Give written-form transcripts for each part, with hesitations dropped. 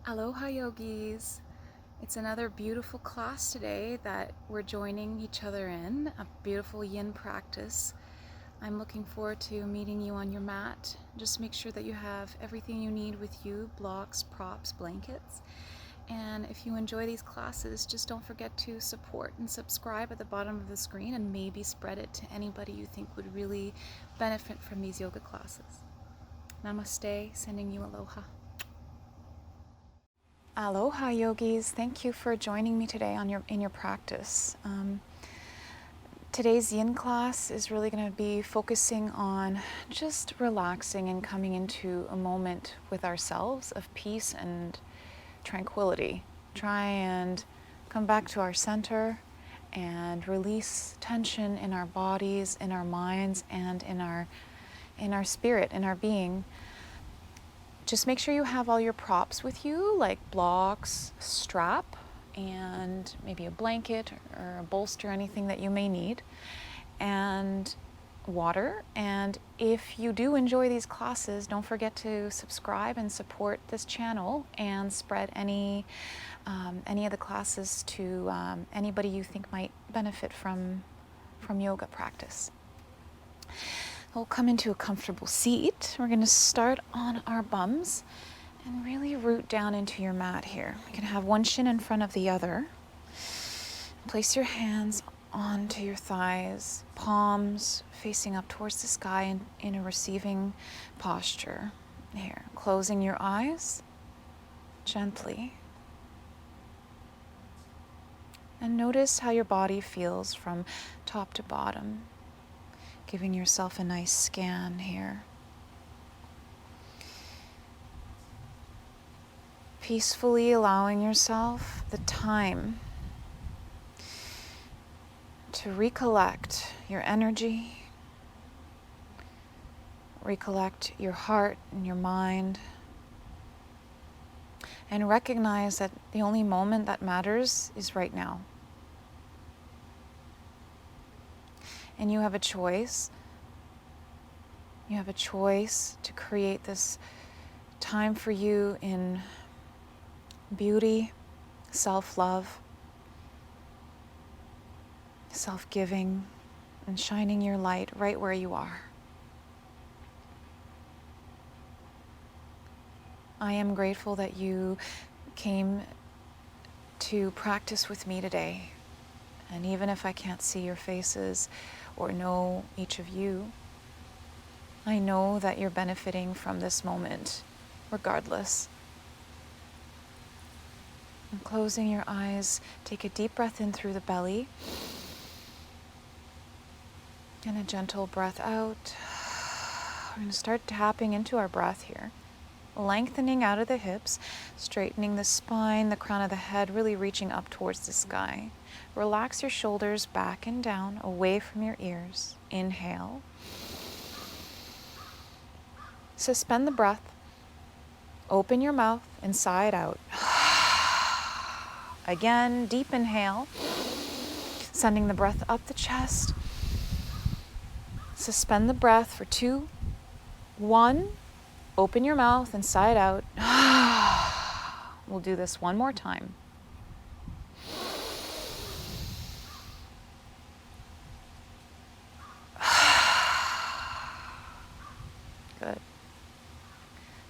Aloha yogis! It's another beautiful class today that we're joining each other in, a beautiful yin practice. I'm looking forward to meeting you on your mat. Just make sure that you have everything you need with you, blocks, props, blankets. And if you enjoy these classes, just don't forget to support and subscribe at the bottom of the screen and maybe spread it to anybody you think would really benefit from these yoga classes. Namaste, sending you aloha. Aloha yogis, thank you for joining me today in your practice. Today's yin class is really going to be focusing on just relaxing and coming into a moment with ourselves of peace and tranquility. Try and come back to our center and release tension in our bodies, in our minds, and in our spirit, in our being. Just make sure you have all your props with you, like blocks, strap, and maybe a blanket or a bolster, anything that you may need, and water. And if you do enjoy these classes, don't forget to subscribe and support this channel and spread any of the classes to anybody you think might benefit from yoga practice. We'll come into a comfortable seat. We're going to start on our bums and really root down into your mat here. You can have one shin in front of the other. Place your hands onto your thighs, palms facing up towards the sky in a receiving posture. Here, closing your eyes gently. And notice how your body feels from top to bottom. Giving yourself a nice scan here. Peacefully allowing yourself the time to recollect your energy, recollect your heart and your mind, and recognize that the only moment that matters is right now. And you have a choice. You have a choice to create this time for you in beauty, self-love, self-giving, and shining your light right where you are. I am grateful that you came to practice with me today. And even if I can't see your faces or know each of you, I know that you're benefiting from this moment regardless. And closing your eyes, take a deep breath in through the belly and a gentle breath out. We're going to start tapping into our breath here, lengthening out of the hips, straightening the spine, the crown of the head, really reaching up towards the sky. Relax your shoulders back and down, away from your ears. Inhale. Suspend the breath. Open your mouth and sigh it out. Again, deep inhale. Sending the breath up the chest. Suspend the breath for 2, 1. Open your mouth and sigh it out. We'll do this one more time. Good.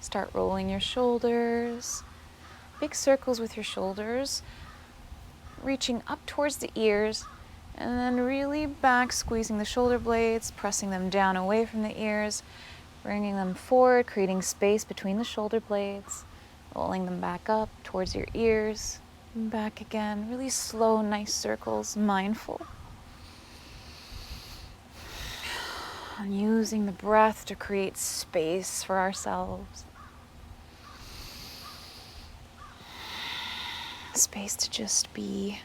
Start rolling your shoulders. Big circles with your shoulders. Reaching up towards the ears. And then really back, squeezing the shoulder blades, pressing them down away from the ears. Bringing them forward, creating space between the shoulder blades. Rolling them back up towards your ears. And back again. Really slow, nice circles, mindful. And using the breath to create space for ourselves. Space to just be.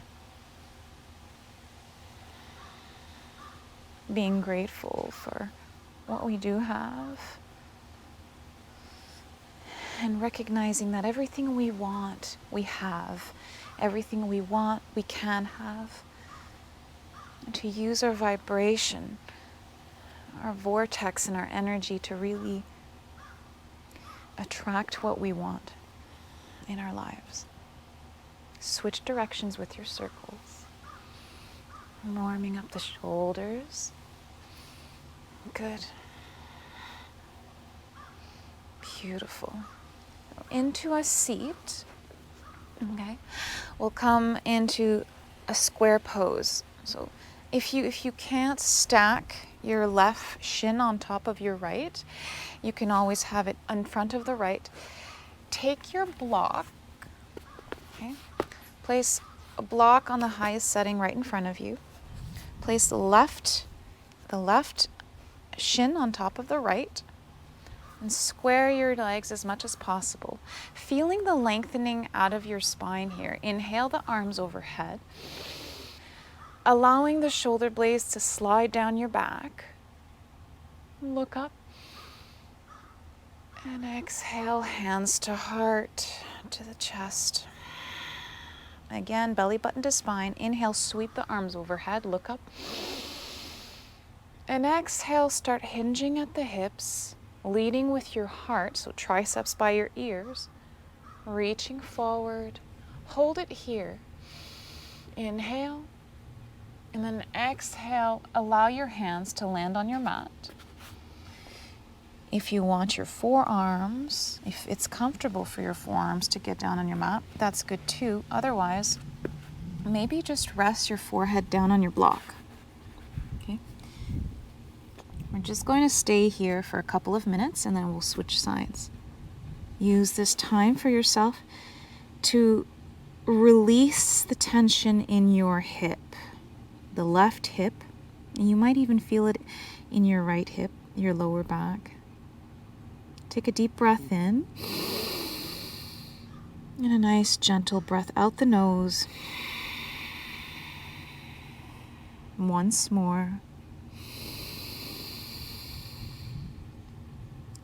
Being grateful for what we do have. And recognizing that everything we want, we have. Everything we want, we can have. And to use our vibration, our vortex and our energy to really attract what we want. in our lives. Switch directions with your circles. Warming up the shoulders. Good. Beautiful. Into a seat. Okay. We'll come into a square pose. So if you can't stack your left shin on top of your right, you can always have it in front of the right. Take your block. Okay. Place a block on the highest setting right in front of you. Place the left shin on top of the right and square your legs as much as possible. Feeling the lengthening out of your spine here. Inhale the arms overhead. Allowing the shoulder blades to slide down your back. Look up. And exhale, hands to heart, to the chest. Again, belly button to spine. Inhale, sweep the arms overhead, look up. And exhale, start hinging at the hips, leading with your heart, so triceps by your ears. Reaching forward, hold it here. Inhale, and then exhale, allow your hands to land on your mat. If you want your forearms, if it's comfortable for your forearms to get down on your mat, that's good too. Otherwise, maybe just rest your forehead down on your block. Okay? We're just going to stay here for a couple of minutes and then we'll switch sides. Use this time for yourself to release the tension in your hip, the left hip, and you might even feel it in your right hip, your lower back. Take a deep breath in and a nice gentle breath out the nose. Once more.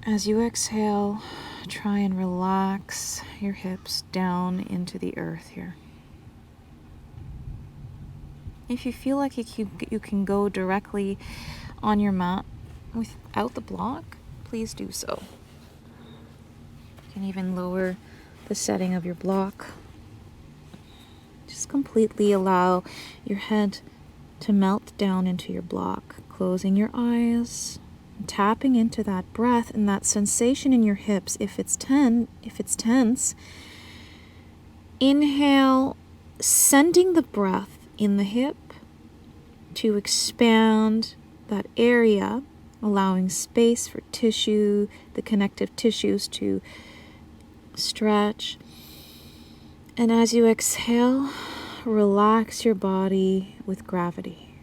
As you exhale, try and relax your hips down into the earth here. If you feel like you can go directly on your mat without the block, please do so. You can even lower the setting of your block. Just completely allow your head to melt down into your block, closing your eyes, tapping into that breath and that sensation in your hips. If it's tense, inhale, sending the breath in the hip to expand that area, allowing space for tissue, the connective tissues to stretch. And as you exhale, relax your body with gravity.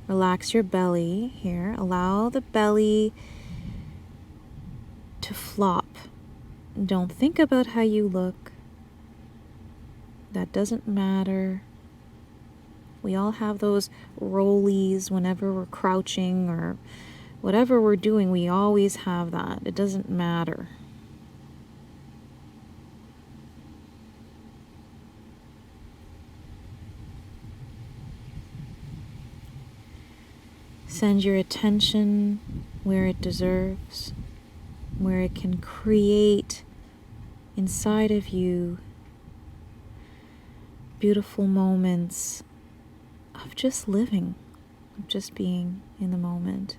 Relax your belly here. Allow the belly to flop. Don't think about how you look. That doesn't matter. We all have those rollies whenever we're crouching or whatever we're doing. We always have that. It doesn't matter. Send your attention where it deserves, where it can create inside of you beautiful moments of just living, of just being in the moment.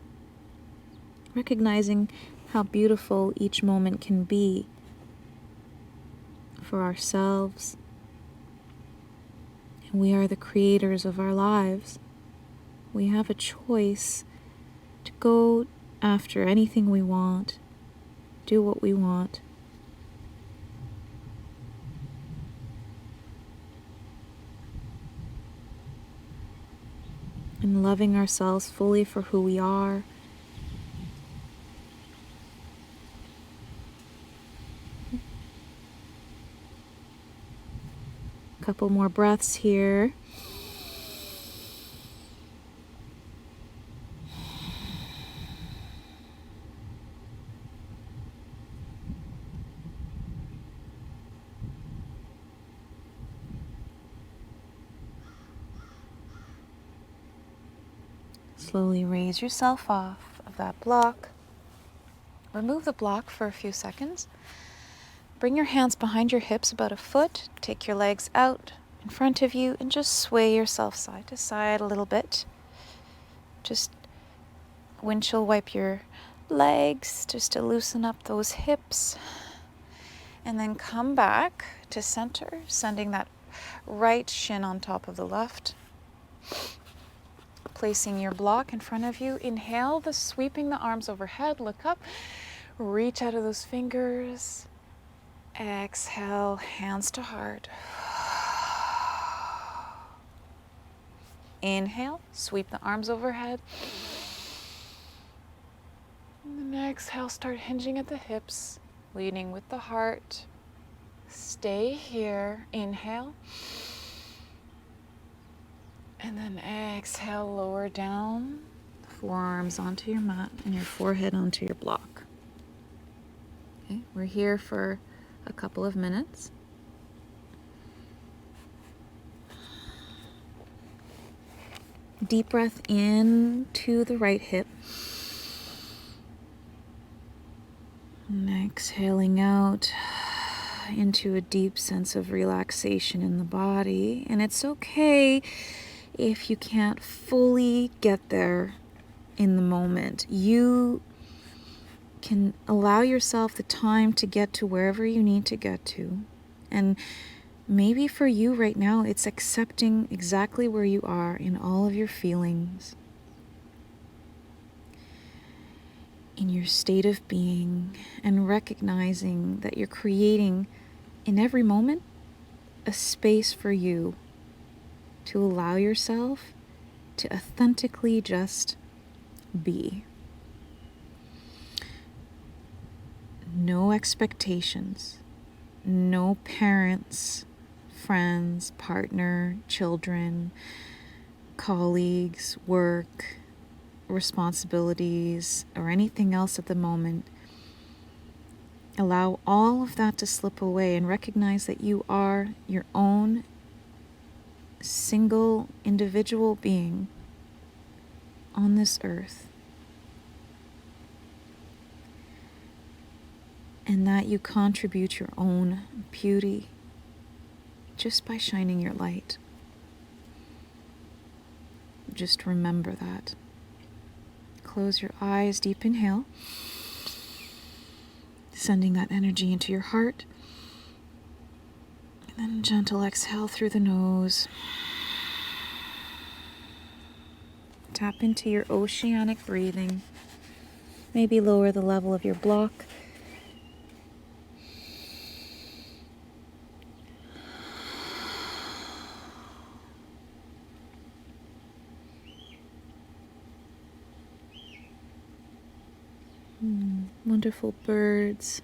Recognizing how beautiful each moment can be for ourselves. And we are the creators of our lives. We have a choice to go after anything we want, do what we want. And loving ourselves fully for who we are. A couple more breaths here. Slowly raise yourself off of that block. Remove the block for a few seconds. Bring your hands behind your hips about a foot. Take your legs out in front of you and just sway yourself side to side a little bit. Just windshield wipe your legs just to loosen up those hips. And then come back to center, sending that right shin on top of the left. Placing your block in front of you. Inhale, sweeping the arms overhead. Look up. Reach out of those fingers. Exhale, hands to heart. Inhale, sweep the arms overhead. And then exhale, start hinging at the hips, leading with the heart. Stay here. Inhale. And then exhale, lower down. Forearms onto your mat and your forehead onto your block. Okay, we're here for a couple of minutes. Deep breath in to the right hip. And exhaling out into a deep sense of relaxation in the body. And it's okay if you can't fully get there in the moment. You can allow yourself the time to get to wherever you need to get to. And maybe for you right now, it's accepting exactly where you are in all of your feelings, in your state of being, and recognizing that you're creating in every moment a space for you to allow yourself to authentically just be. No expectations, no parents, friends, partner, children, colleagues, work, responsibilities, or anything else at the moment. Allow all of that to slip away and recognize that you are your own single individual being on this earth. And that you contribute your own beauty just by shining your light. Just remember that. Close your eyes, deep inhale. Sending that energy into your heart. And then gentle exhale through the nose. Tap into your oceanic breathing. Maybe lower the level of your block. Wonderful birds.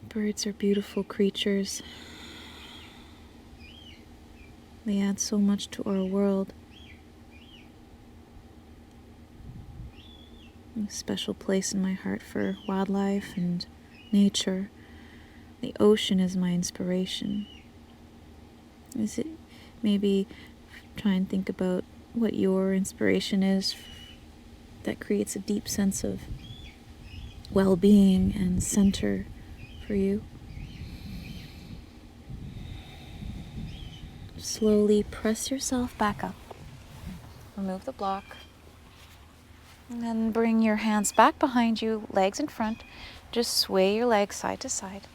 Birds are beautiful creatures. They add so much to our world. A special place in my heart for wildlife and nature. The ocean is my inspiration. Is it maybe try and think about what your inspiration is that creates a deep sense of well-being and center for you. Slowly press yourself back up. Remove the block. And then bring your hands back behind you, legs in front. Just sway your legs side to side.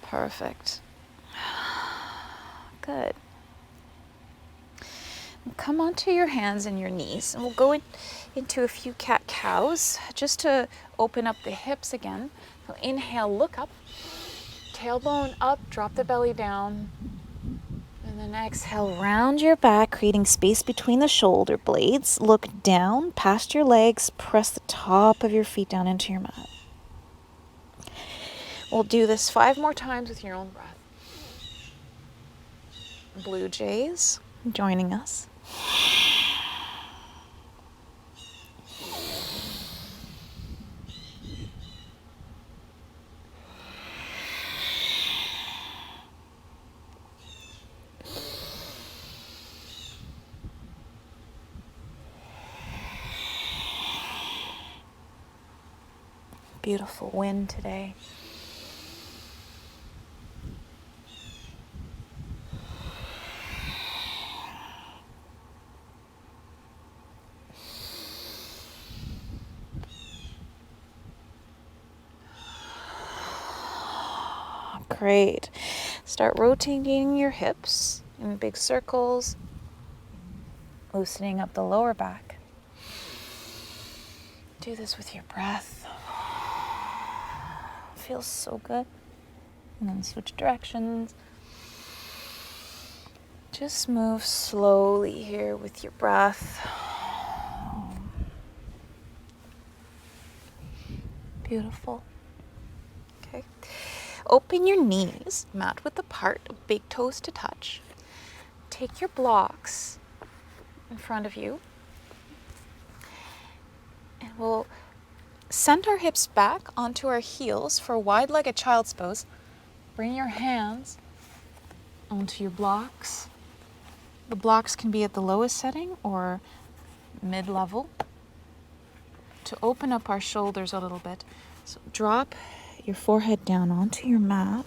Perfect. Good. Come onto your hands and your knees, and we'll go into a few cat-cows just to open up the hips again. So inhale, look up, tailbone up, drop the belly down, and then exhale, round your back, creating space between the shoulder blades. Look down, past your legs, press the top of your feet down into your mat. We'll do this 5 more times with your own breath. Blue jays joining us. Beautiful wind today. Great. Start rotating your hips in big circles, loosening up the lower back. Do this with your breath. Feels so good. And then switch directions. Just move slowly here with your breath. Beautiful. Okay. Open your knees, mat width apart, big toes to touch. Take your blocks in front of you. And we'll send our hips back onto our heels for wide-legged child's pose. Bring your hands onto your blocks. The blocks can be at the lowest setting or mid-level to open up our shoulders a little bit. So drop your forehead down onto your mat.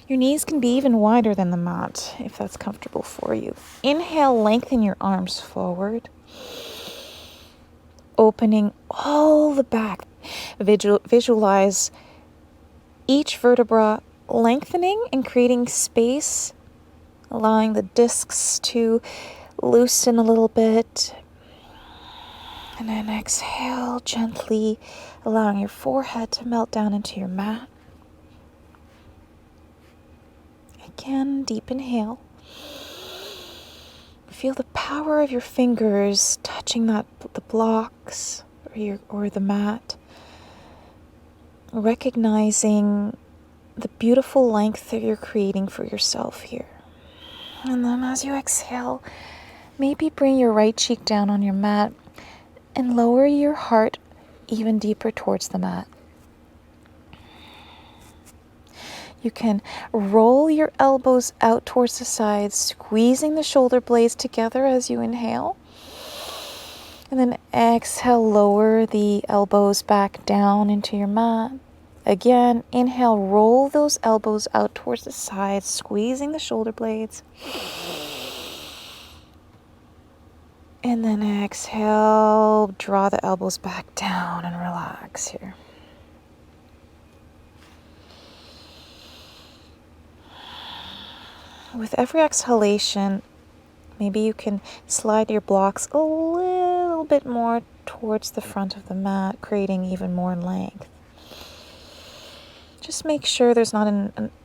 Your knees can be even wider than the mat if that's comfortable for you. Inhale, lengthen your arms forward, opening all the back. Visualize each vertebra lengthening and creating space, allowing the discs to loosen a little bit. And then exhale gently, allowing your forehead to melt down into your mat. Again, deep inhale. Feel the power of your fingers touching the blocks or the mat. Recognizing the beautiful length that you're creating for yourself here. And then as you exhale, maybe bring your right cheek down on your mat and lower your heart even deeper towards the mat. You can roll your elbows out towards the sides, squeezing the shoulder blades together as you inhale. And then exhale, lower the elbows back down into your mat. Again, inhale, roll those elbows out towards the sides, squeezing the shoulder blades. And then exhale, draw the elbows back down and relax here. With every exhalation, maybe you can slide your blocks a little bit more towards the front of the mat, creating even more length. Just make sure there's not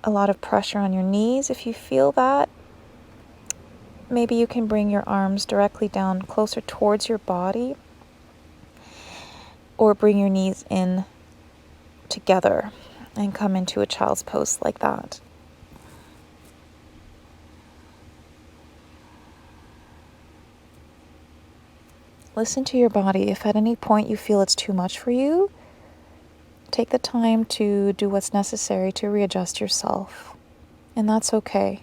a lot of pressure on your knees. If you feel that, maybe you can bring your arms directly down closer towards your body, or bring your knees in together and come into a child's pose like that. Listen to your body. If at any point you feel it's too much for you, take the time to do what's necessary to readjust yourself. And that's okay.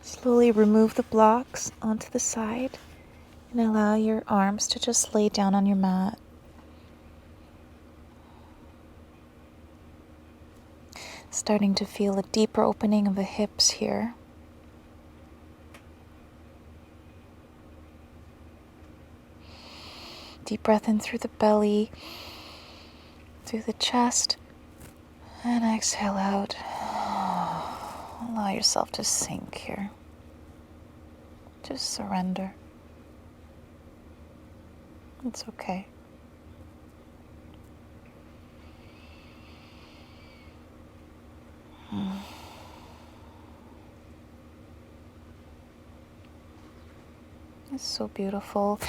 Slowly remove the blocks onto the side and allow your arms to just lay down on your mat. Starting to feel a deeper opening of the hips here. Deep breath in through the belly, through the chest, and exhale out. Allow yourself to sink here. Just surrender. It's okay. It's so beautiful.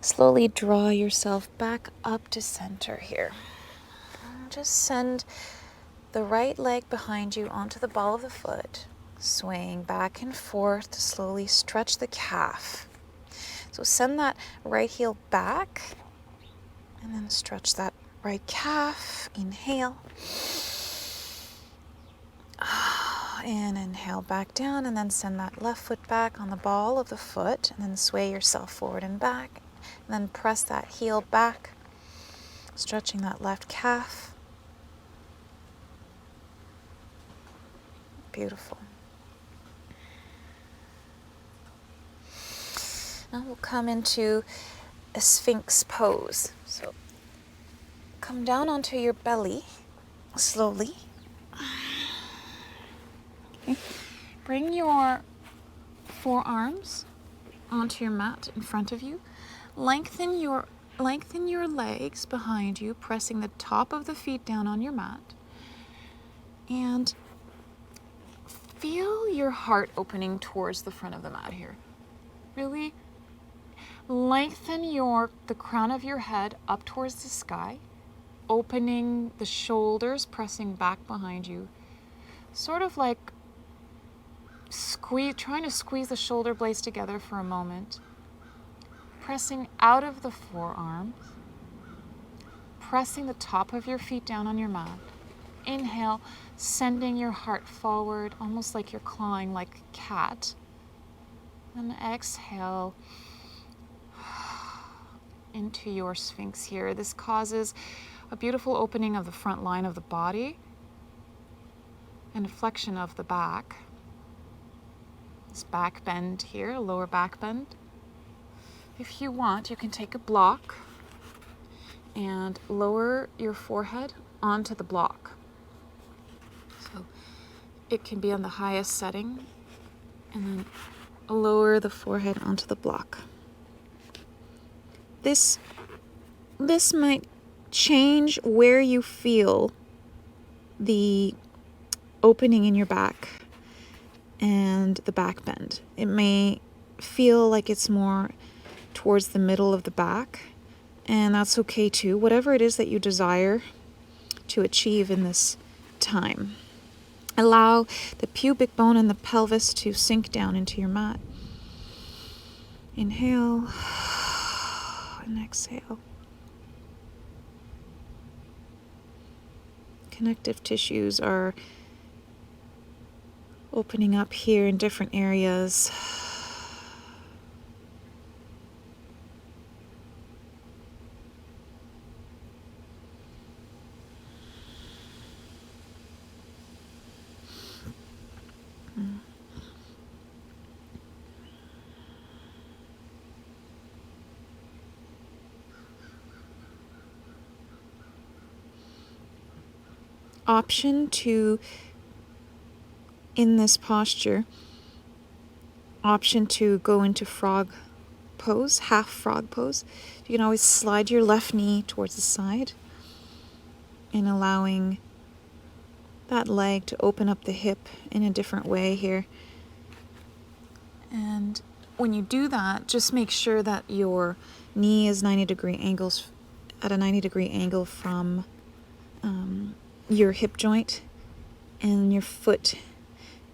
Slowly draw yourself back up to center here. Just send the right leg behind you onto the ball of the foot, swaying back and forth to slowly stretch the calf. So send that right heel back and then stretch that right calf. Inhale. And inhale back down, and then send that left foot back on the ball of the foot, and then sway yourself forward and back, and then press that heel back, stretching that left calf. Beautiful. Now we'll come into a Sphinx pose. So come down onto your belly slowly. Okay. Bring your forearms onto your mat in front of you. Lengthen your legs behind you, pressing the top of the feet down on your mat. And feel your heart opening towards the front of the mat here. Really lengthen the crown of your head up towards the sky, opening the shoulders, pressing back behind you. Sort of like trying to squeeze the shoulder blades together for a moment. Pressing out of the forearms. Pressing the top of your feet down on your mat. Inhale, sending your heart forward, almost like you're clawing like a cat. And exhale into your Sphinx here. This causes a beautiful opening of the front line of the body and a flexion of the back. This back bend here, lower back bend. If you want, you can take a block and lower your forehead onto the block. So it can be on the highest setting, and then lower the forehead onto the block. This might change where you feel the opening in your back and the back bend. It may feel like it's more towards the middle of the back, and that's okay too. Whatever it is that you desire to achieve in this time. Allow the pubic bone and the pelvis to sink down into your mat. Inhale and exhale. Connective tissues are opening up here in different areas. Option to, in this posture, option to go into frog pose, half frog pose. You can always slide your left knee towards the side and allowing that leg to open up the hip in a different way here. And when you do that, just make sure that your knee is 90-degree angles, at a 90-degree angle from your hip joint, and your foot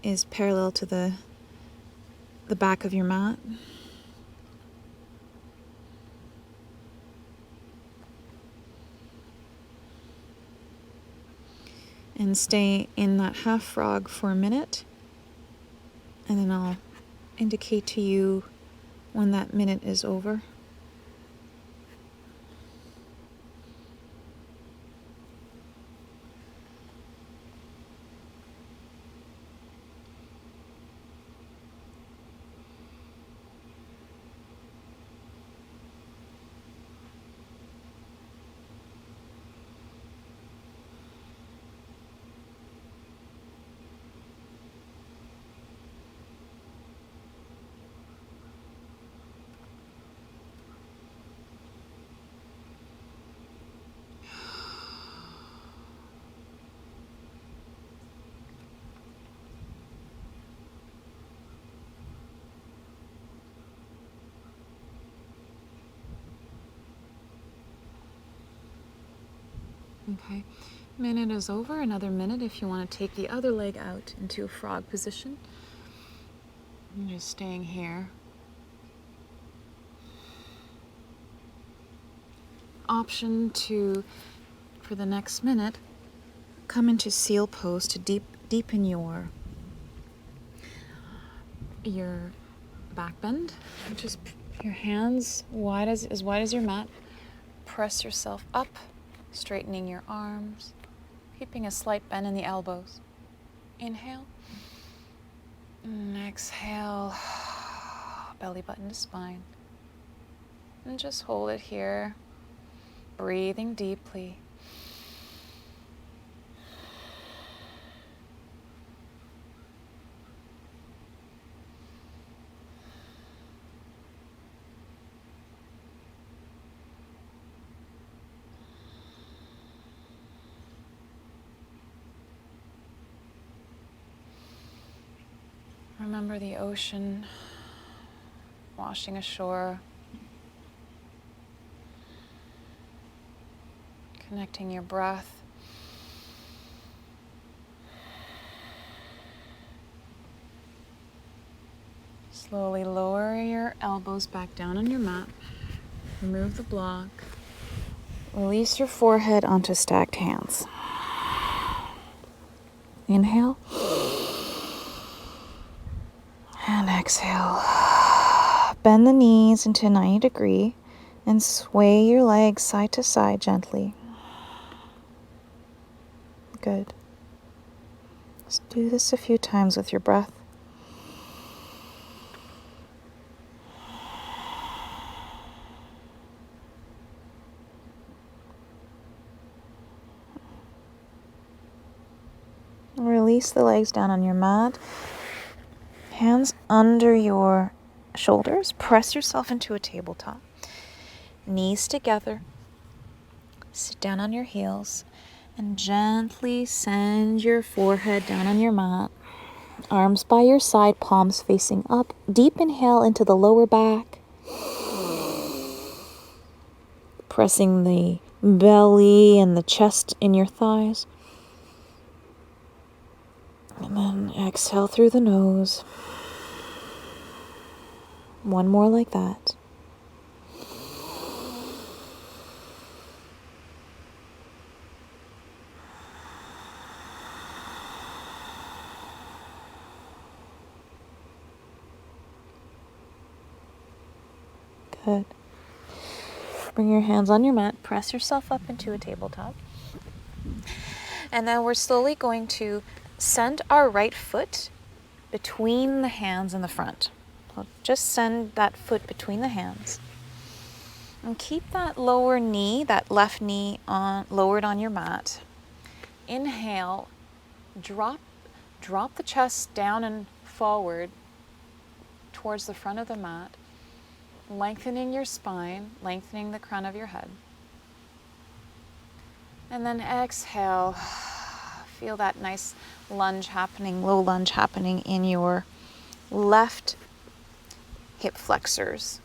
is parallel to the back of your mat. And stay in that half frog for a minute, and then I'll indicate to you when that minute is over. Okay, minute is over. Another minute if you want to take the other leg out into a frog position. I'm just staying here. Option to, for the next minute, come into seal pose to deepen your back bend. Just your hands as wide as your mat. Press yourself up, straightening your arms, keeping a slight bend in the elbows. Inhale. And exhale. Belly button to spine. And just hold it here. Breathing deeply. Remember the ocean washing ashore, connecting your breath. Slowly lower your elbows back down on your mat. Remove the block. Release your forehead onto stacked hands. Inhale. And exhale. Bend the knees into 90 degrees and sway your legs side to side gently. Good. Let's do this a few times with your breath. Release the legs down on your mat. Hands under your shoulders. Press yourself into a tabletop. Knees together. Sit down on your heels and gently send your forehead down on your mat. Arms by your side, palms facing up. Deep inhale into the lower back. Pressing the belly and the chest in your thighs. And then exhale through the nose. One more like that. Good. Bring your hands on your mat. Press yourself up into a tabletop. And then we're slowly going to send our right foot between the hands in the front. So just send that foot between the hands. And keep that lower knee, that left knee lowered on your mat. Inhale, drop the chest down and forward towards the front of the mat, lengthening your spine, lengthening the crown of your head. And then exhale, feel that nice lunge happening, low lunge happening in your left hip flexors.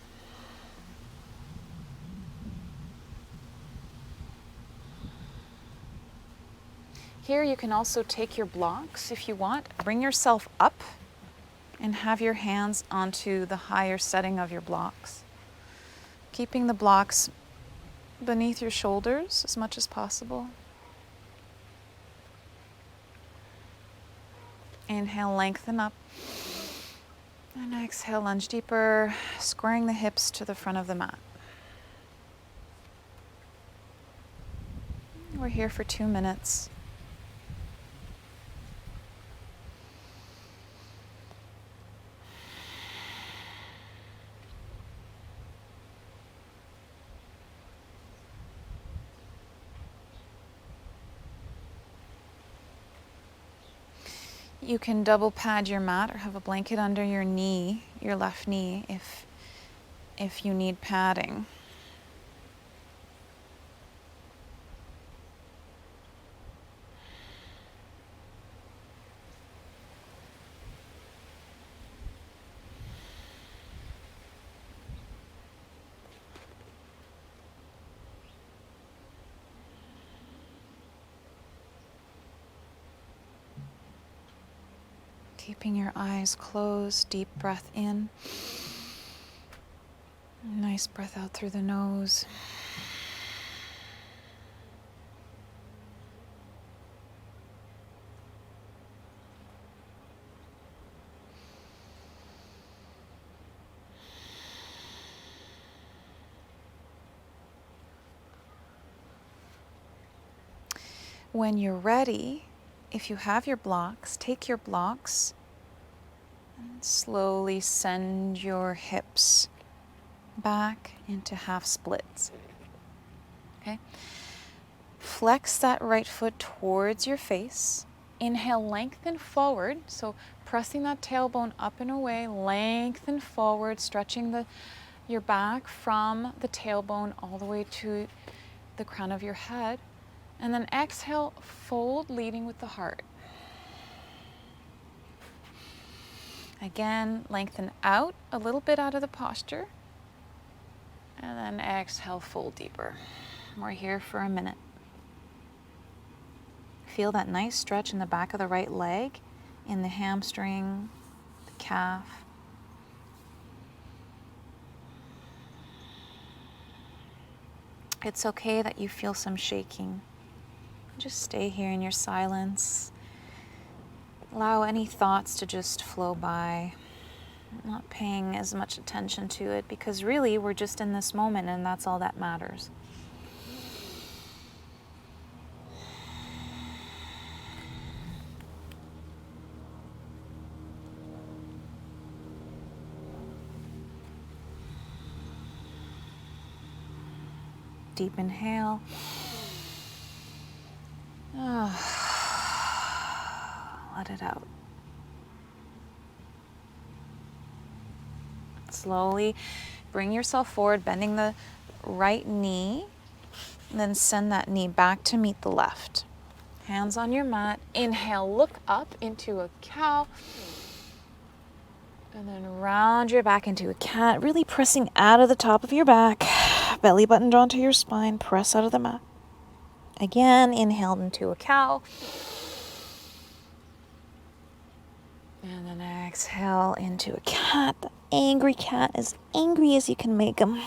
Here you can also take your blocks if you want. Bring yourself up and have your hands onto the higher setting of your blocks. Keeping the blocks beneath your shoulders as much as possible. Inhale, lengthen up. And exhale, lunge deeper, squaring the hips to the front of the mat. We're here for 2 minutes. You can double pad your mat or have a blanket under your knee, your left knee, if you need padding. Keeping your eyes closed, deep breath in. Nice breath out through the nose. When you're ready, if you have your blocks, take your blocks and slowly send your hips back into half splits. Okay? Flex that right foot towards your face. Inhale, lengthen forward. So pressing that tailbone up and away, lengthen forward, stretching your back from the tailbone all the way to the crown of your head. And then exhale, fold, leading with the heart. Again, lengthen out a little bit out of the posture. And then exhale, fold deeper. We're here for a minute. Feel that nice stretch in the back of the right leg, in the hamstring, the calf. It's okay that you feel some shaking. Just stay here in your silence. Allow any thoughts to just flow by. Not paying as much attention to it, because really we're just in this moment and that's all that matters. Deep inhale. Let it out. Slowly bring yourself forward, bending the right knee, and then send that knee back to meet the left. Hands on your mat. Inhale, look up into a cow. And then round your back into a cat, really pressing out of the top of your back. Belly button drawn to your spine, press out of the mat. Again, inhale into a cow. And then exhale into a cat. The angry cat, as angry as you can make them.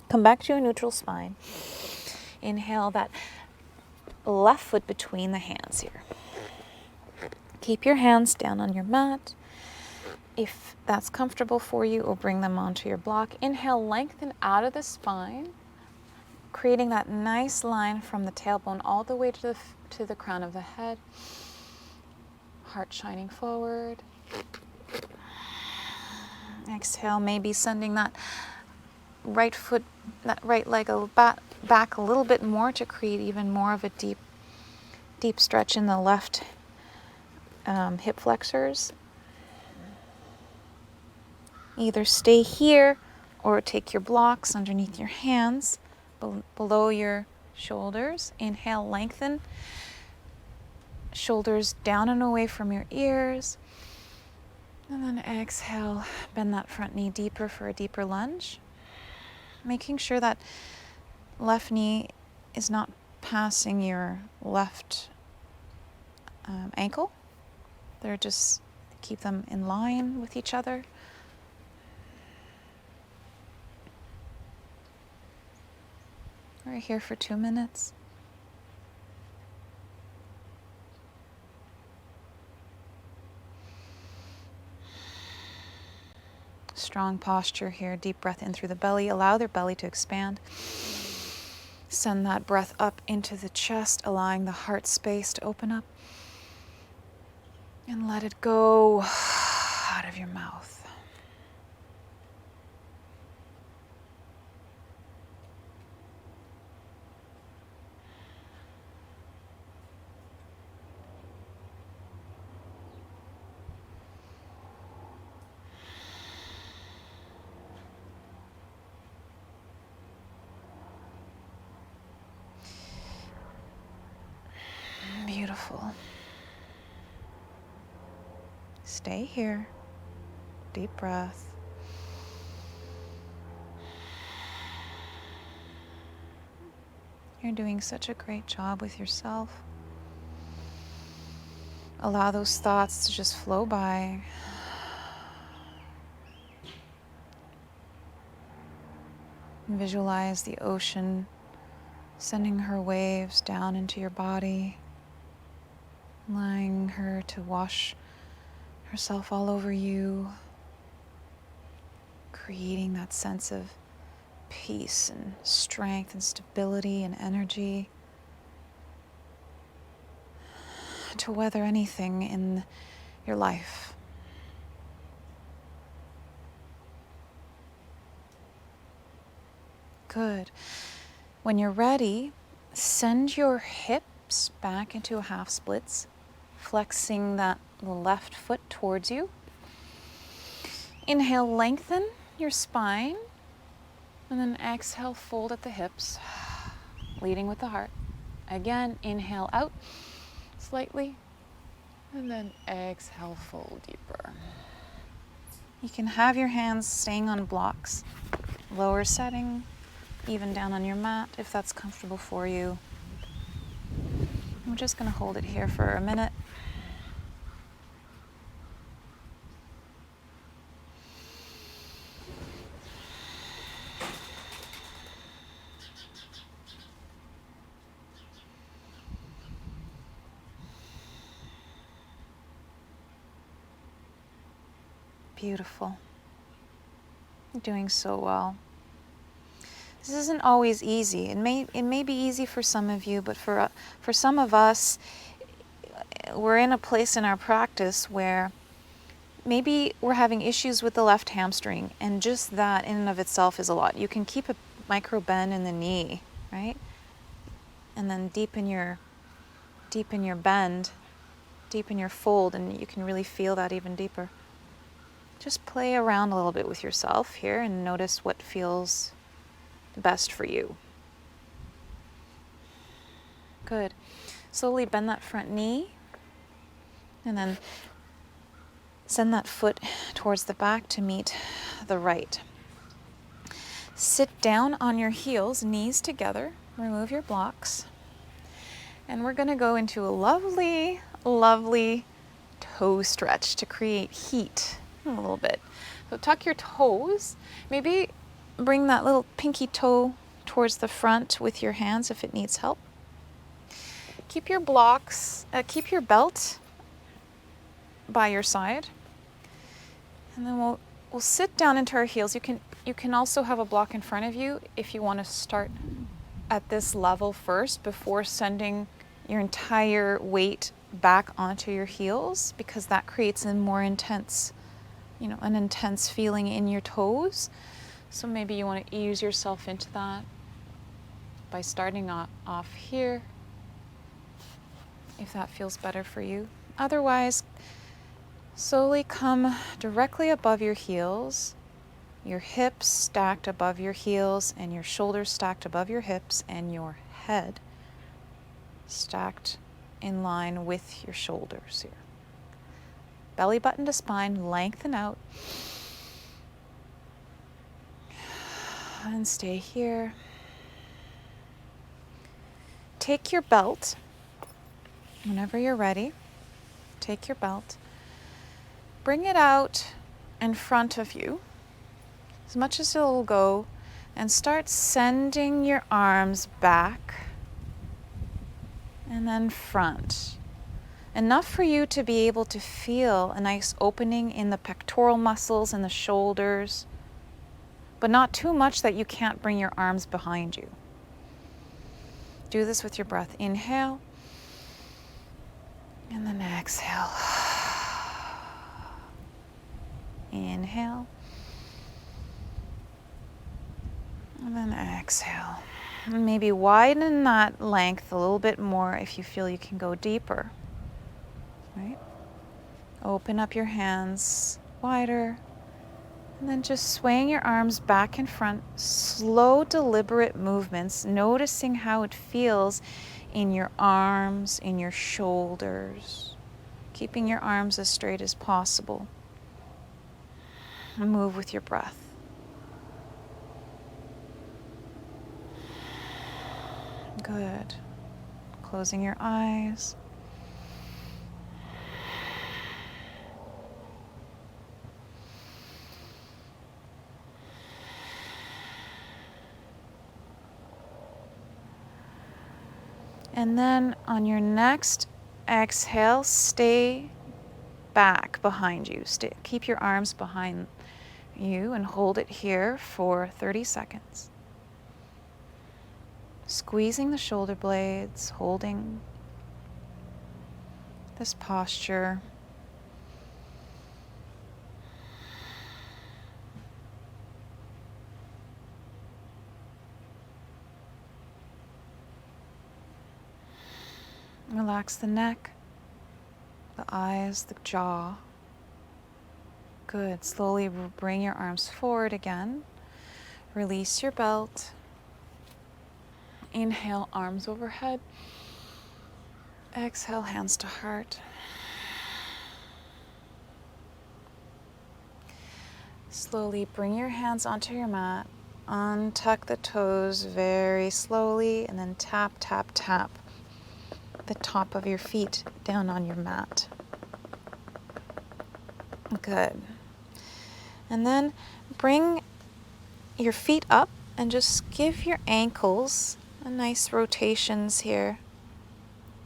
Come back to a neutral spine. Inhale that left foot between the hands here. Keep your hands down on your mat. If that's comfortable for you, or bring them onto your block. Inhale, lengthen out of the spine, creating that nice line from the tailbone all the way to the crown of the head. Heart shining forward. Exhale, maybe sending that right foot, that right leg back a little bit more to create even more of a deep stretch in the left hip flexors. Either stay here or take your blocks underneath your hands, below your shoulders. Inhale, lengthen. Shoulders down and away from your ears. And then exhale, bend that front knee deeper for a deeper lunge. Making sure that left knee is not passing your left ankle. They're just keep them in line with each other. We're here for 2 minutes. Strong posture here. Deep breath in through the belly. Allow their belly to expand. Send that breath up into the chest, allowing the heart space to open up. And let it go out of your mouth. Beautiful. Stay here. Deep breath. You're doing such a great job with yourself. Allow those thoughts to just flow by. Visualize the ocean sending her waves down into your body, allowing her to wash herself all over you, creating that sense of peace and strength and stability and energy to weather anything in your life. Good. When you're ready, send your hips back into half splits, flexing that left foot towards you. Inhale, lengthen your spine, and then exhale, fold at the hips, leading with the heart. Again, inhale out slightly, and then exhale, fold deeper. You can have your hands staying on blocks, lower setting, even down on your mat if that's comfortable for you. I'm just going to hold it here for a minute. Beautiful. You're doing so well. This isn't always easy. It may be easy for some of you, but for some of us, we're in a place in our practice where maybe we're having issues with the left hamstring, and just that in and of itself is a lot. You can keep a micro bend in the knee, right? And then deepen your bend, deepen your fold, and you can really feel that even deeper. Just play around a little bit with yourself here and notice what feels best for you. Good. Slowly bend that front knee and then send that foot towards the back to meet the right. Sit down on your heels, knees together. Remove your blocks. And we're going to go into a lovely, lovely toe stretch to create heat a little bit. So tuck your toes. Maybe bring that little pinky toe towards the front with your hands if it needs help. Keep your blocks, keep your belt by your side. And then we'll sit down into our heels. You can also have a block in front of you if you want to start at this level first before sending your entire weight back onto your heels, because that creates a more intense, an intense feeling in your toes. So maybe you want to ease yourself into that by starting off here, if that feels better for you. Otherwise, slowly come directly above your heels, your hips stacked above your heels, and your shoulders stacked above your hips, and your head stacked in line with your shoulders here. Belly button to spine, lengthen out. And stay here. Take your belt, whenever you're ready, take your belt, bring it out in front of you, as much as it'll go, and start sending your arms back and then front. Enough for you to be able to feel a nice opening in the pectoral muscles and the shoulders, but not too much that you can't bring your arms behind you. Do this with your breath. Inhale, and then exhale. Inhale, and then exhale. And maybe widen that length a little bit more if you feel you can go deeper. Right? Open up your hands wider. And then just swaying your arms back and front, slow, deliberate movements, noticing how it feels in your arms, in your shoulders, keeping your arms as straight as possible. And move with your breath. Good. Closing your eyes. And then on your next exhale, stay back behind you. Keep your arms behind you and hold it here for 30 seconds. Squeezing the shoulder blades, holding this posture. Relax the neck, the eyes, the jaw. Good. Slowly bring your arms forward again. Release your belt. Inhale, arms overhead. Exhale, hands to heart. Slowly bring your hands onto your mat. Untuck the toes very slowly and then tap, tap, tap the top of your feet down on your mat. Good. And then bring your feet up and just give your ankles a nice rotations here.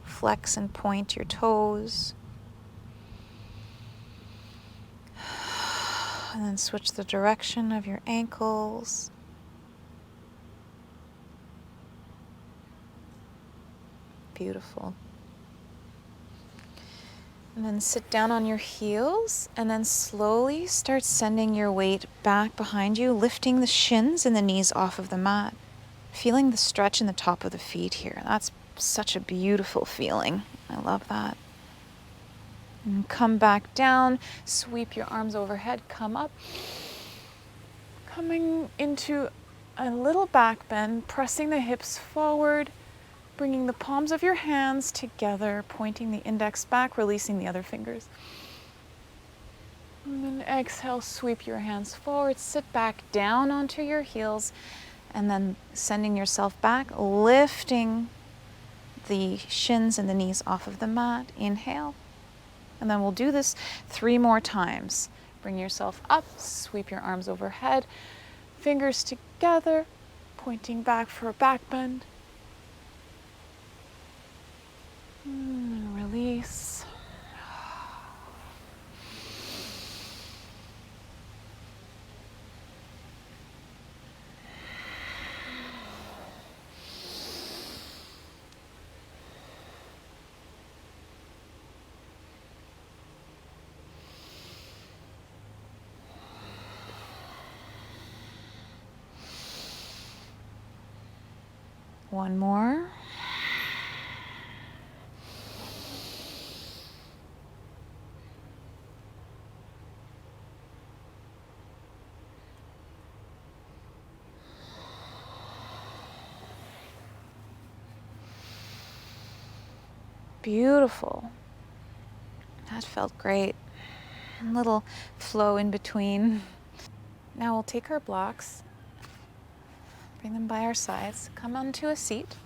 Flex and point your toes. And then switch the direction of your ankles. Beautiful. And then sit down on your heels and then slowly start sending your weight back behind you, lifting the shins and the knees off of the mat. Feeling the stretch in the top of the feet here. That's such a beautiful feeling. I love that. And come back down, sweep your arms overhead, come up. Coming into a little back bend, pressing the hips forward. Bringing the palms of your hands together, pointing the index back, releasing the other fingers. And then exhale, sweep your hands forward, sit back down onto your heels, and then sending yourself back, lifting the shins and the knees off of the mat. Inhale. And then we'll do this 3 more times. Bring yourself up, sweep your arms overhead, fingers together, pointing back for a back bend. Release. One more. Beautiful. That felt great. A little flow in between. Now we'll take our blocks, bring them by our sides, come onto a seat.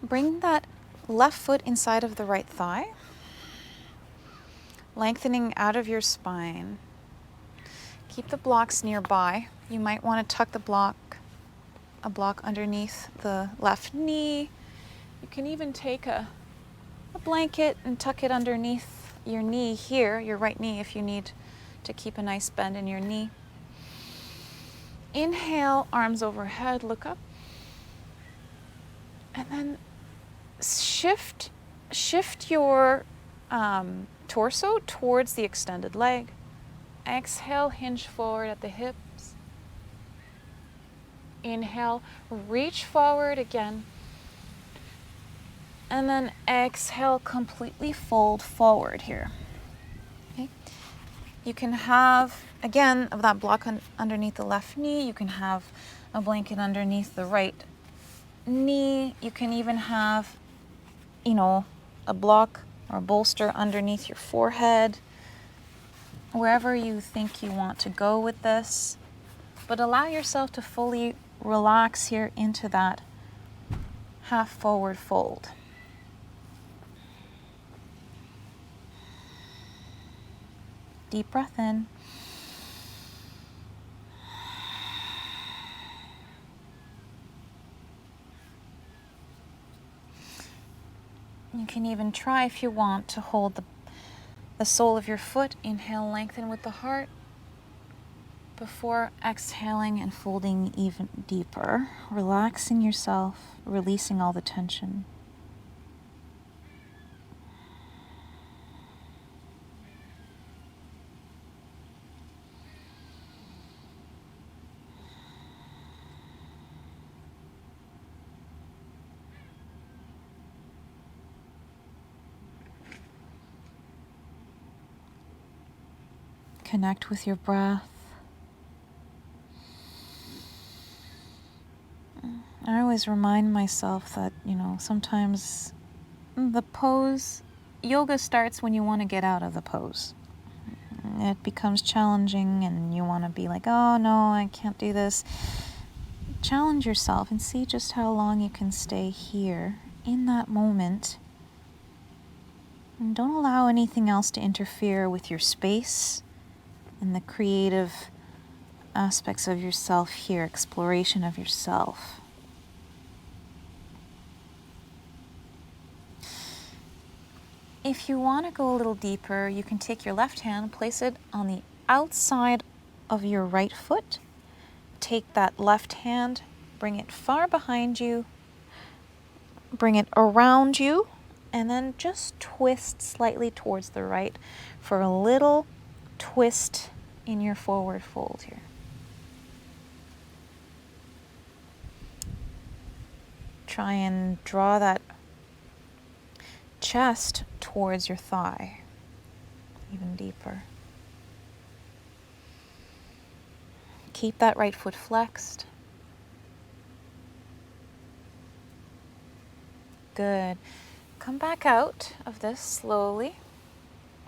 Bring that left foot inside of the right thigh, lengthening out of your spine. Keep the blocks nearby. You might want to tuck a block underneath the left knee. You can even take a blanket and tuck it underneath your knee here, your right knee, if you need to keep a nice bend in your knee. Inhale, arms overhead, look up. And then shift your torso towards the extended leg. Exhale, hinge forward at the hips. Inhale, reach forward again. And then exhale, completely fold forward here. Okay. You can have, again, of that block underneath the left knee. You can have a blanket underneath the right knee. You can even have, a block or a bolster underneath your forehead. Wherever you think you want to go with this. But allow yourself to fully relax here into that half forward fold. Deep breath in. can even try, if you want, to hold the sole of your foot. Inhale, lengthen with the heart before exhaling and folding even deeper, relaxing yourself, releasing all the tension. Connect with your breath. I always remind myself that, sometimes the pose, yoga starts when you want to get out of the pose. It becomes challenging and you want to be like, oh no, I can't do this. Challenge yourself and see just how long you can stay here in that moment. And don't allow anything else to interfere with your space and the creative aspects of yourself here, exploration of yourself. If you want to go a little deeper, you can take your left hand, place it on the outside of your right foot. Take that left hand, bring it far behind you, bring it around you, and then just twist slightly towards the right for a little twist in your forward fold here. Try and draw that chest towards your thigh, even deeper. Keep that right foot flexed. Good. Come back out of this slowly,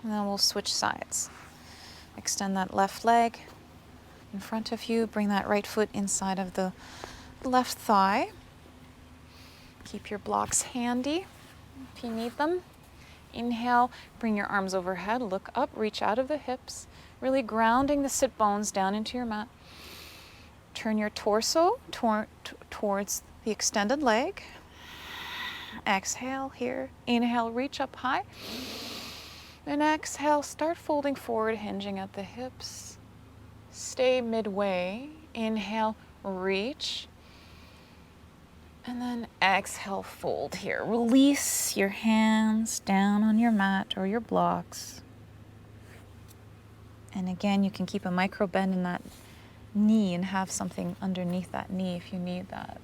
and then we'll switch sides. Extend that left leg in front of you. Bring that right foot inside of the left thigh. Keep your blocks handy if you need them. Inhale, bring your arms overhead, look up, reach out of the hips, really grounding the sit bones down into your mat. Turn your torso towards the extended leg. Exhale here. Inhale, reach up high. And exhale, start folding forward, hinging at the hips. Stay midway. Inhale, reach. And then exhale, fold here. Release your hands down on your mat or your blocks. And again, you can keep a micro bend in that knee and have something underneath that knee if you need that.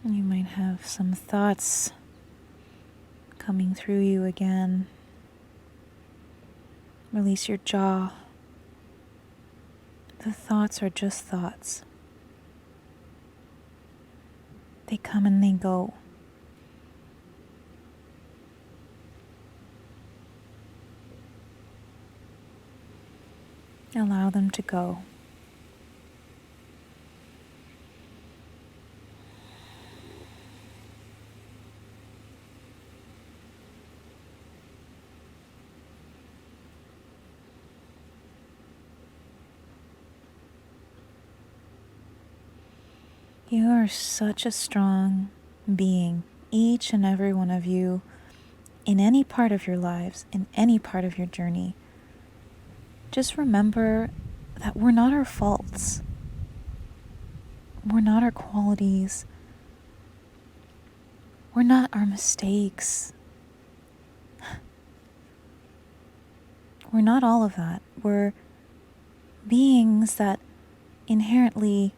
You might have some thoughts coming through you again. Release your jaw. The thoughts are just thoughts. They come and they go. Allow them to go. You are such a strong being, each and every one of you, in any part of your lives, in any part of your journey. Just remember that we're not our faults. We're not our qualities. We're not our mistakes. We're not all of that. We're beings that inherently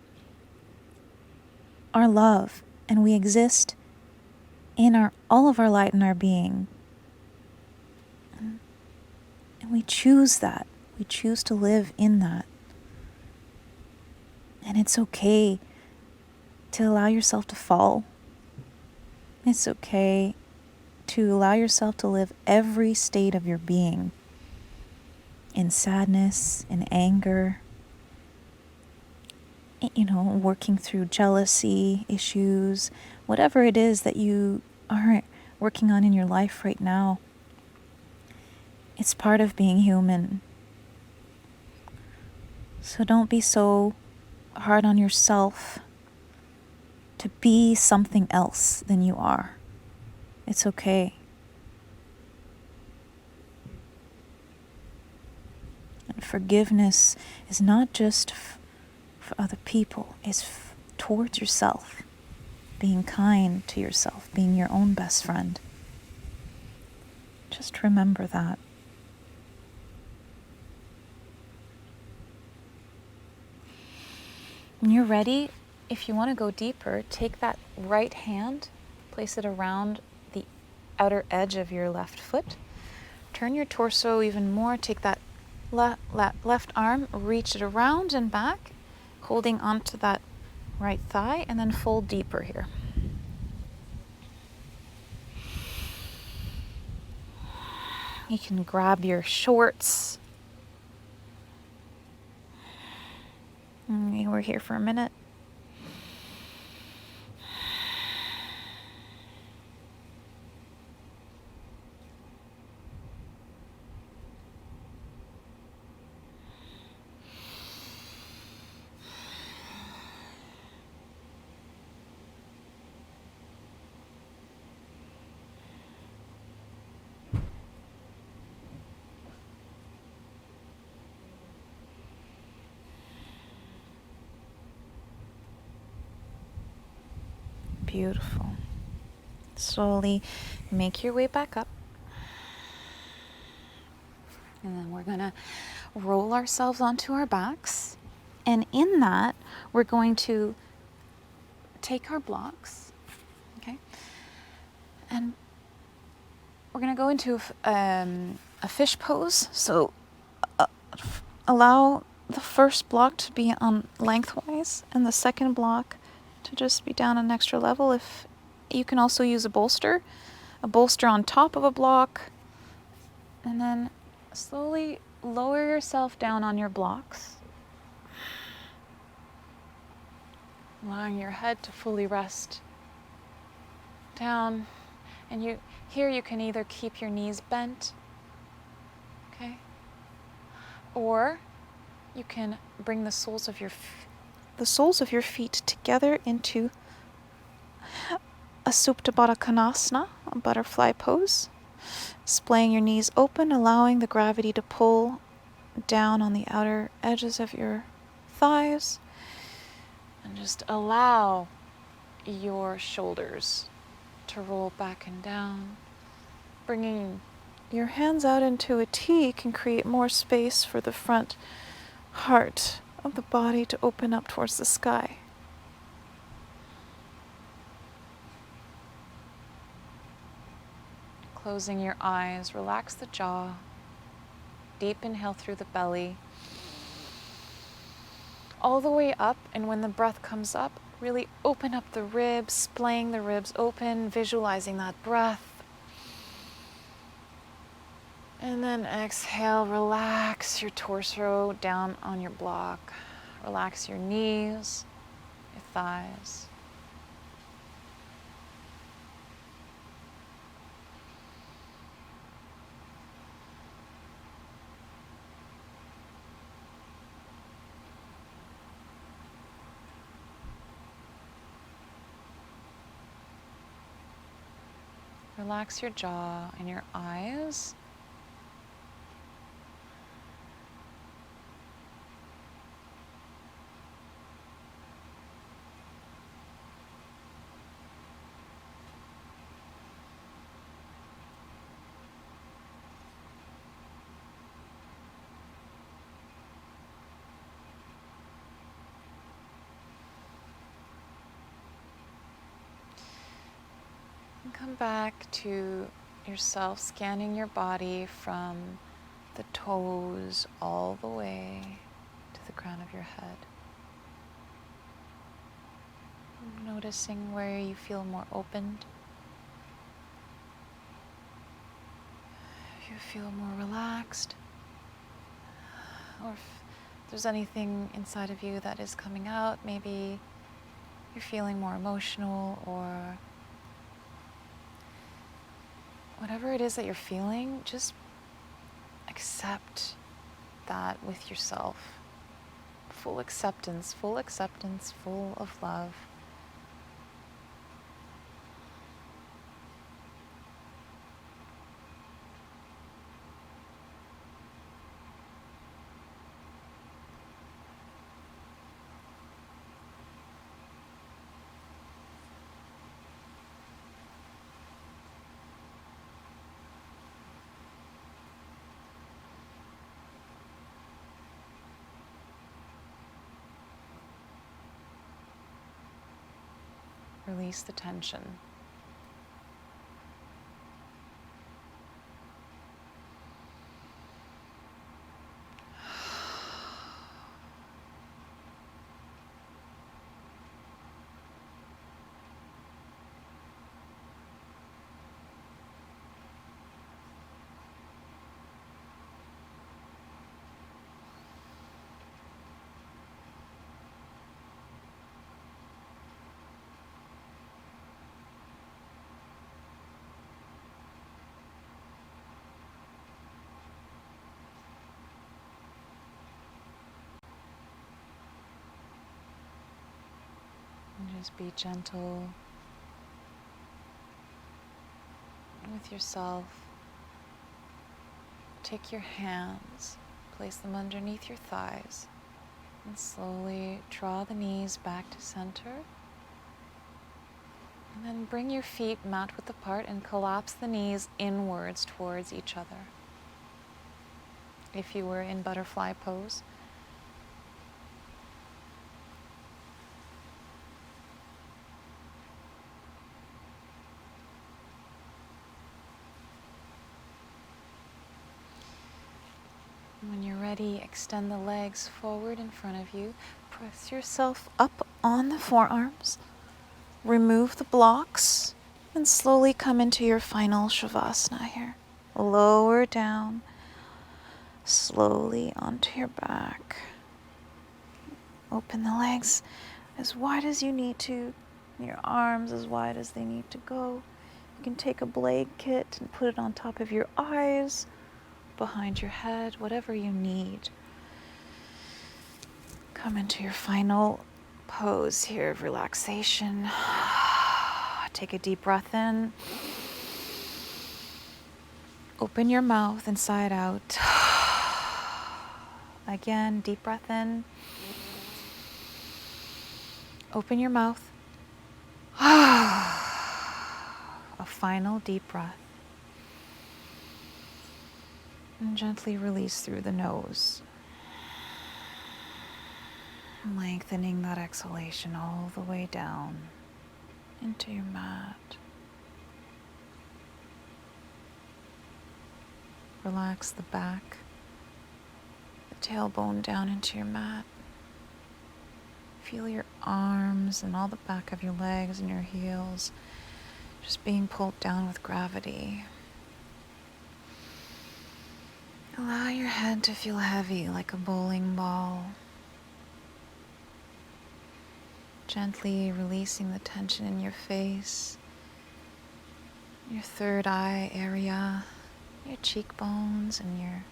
are love, and we exist in all of our light and our being choose that. We choose to live in that. And it's okay to allow yourself to fall. It's okay to allow yourself to live every state of your being, in sadness, in anger, working through jealousy issues, whatever it is that you are working on in your life right now. It's part of being human. So don't be so hard on yourself to be something else than you are. It's okay. And forgiveness is not just for other people, it's towards yourself. Being kind to yourself, being your own best friend. Just remember that. When you're ready, if you want to go deeper, take that right hand, place it around the outer edge of your left foot. Turn your torso even more. Take that left arm, reach it around and back, holding onto that right thigh, and then fold deeper here. You can grab your shorts. We're here for a minute. Beautiful. Slowly make your way back up. And then we're going to roll ourselves onto our backs. And in that, we're going to take our blocks, okay? And we're going to go into a fish pose. So allow the first block to be on lengthwise and the second block to just be down an extra level. If you can also use a bolster on top of a block, and then slowly lower yourself down on your blocks, allowing your head to fully rest down. And you can either keep your knees bent, okay, or you can bring the soles of your feet together into a Supta Baddha Konasana, a butterfly pose, splaying your knees open, allowing the gravity to pull down on the outer edges of your thighs, and just allow your shoulders to roll back and down. Bringing your hands out into a T can create more space for the front heart of the body to open up towards the sky. Closing your eyes, relax the jaw. Deep inhale through the belly, all the way up, and when the breath comes up, really open up the ribs, splaying the ribs open, visualizing that breath. And then exhale, relax your torso down on your block. Relax your knees, your thighs. Relax your jaw and your eyes. And come back to yourself, scanning your body from the toes all the way to the crown of your head. Noticing where you feel more opened. If you feel more relaxed, or if there's anything inside of you that is coming out, maybe you're feeling more emotional, or whatever it is that you're feeling, just accept that with yourself. Full acceptance, full of love. Release the tension. And just be gentle with yourself. Take your hands, place them underneath your thighs, and slowly draw the knees back to center. And then bring your feet mat width apart and collapse the knees inwards towards each other. If you were in butterfly pose, when you're ready, extend the legs forward in front of you. Press yourself up on the forearms. Remove the blocks and slowly come into your final Shavasana here. Lower down slowly onto your back. Open the legs as wide as you need to, your arms as wide as they need to go. You can take a blanket and put it on top of your eyes, behind your head, whatever you need. Come into your final pose here of relaxation. Take a deep breath in. Open your mouth inside out. Again, deep breath in. Open your mouth. A final deep breath. And gently release through the nose. Lengthening that exhalation all the way down into your mat. Relax the back, the tailbone down into your mat. Feel your arms and all the back of your legs and your heels just being pulled down with gravity. Allow your head to feel heavy like a bowling ball. Gently releasing the tension in your face, your third eye area, your cheekbones and your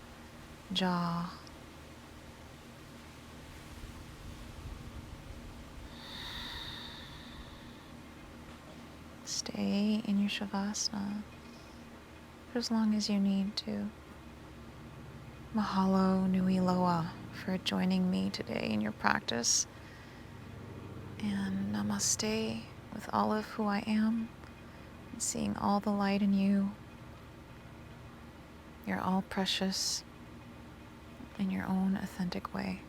jaw. Stay in your Shavasana for as long as you need to. Mahalo nui loa for joining me today in your practice. And namaste with all of who I am, and seeing all the light in you. You're all precious in your own authentic way.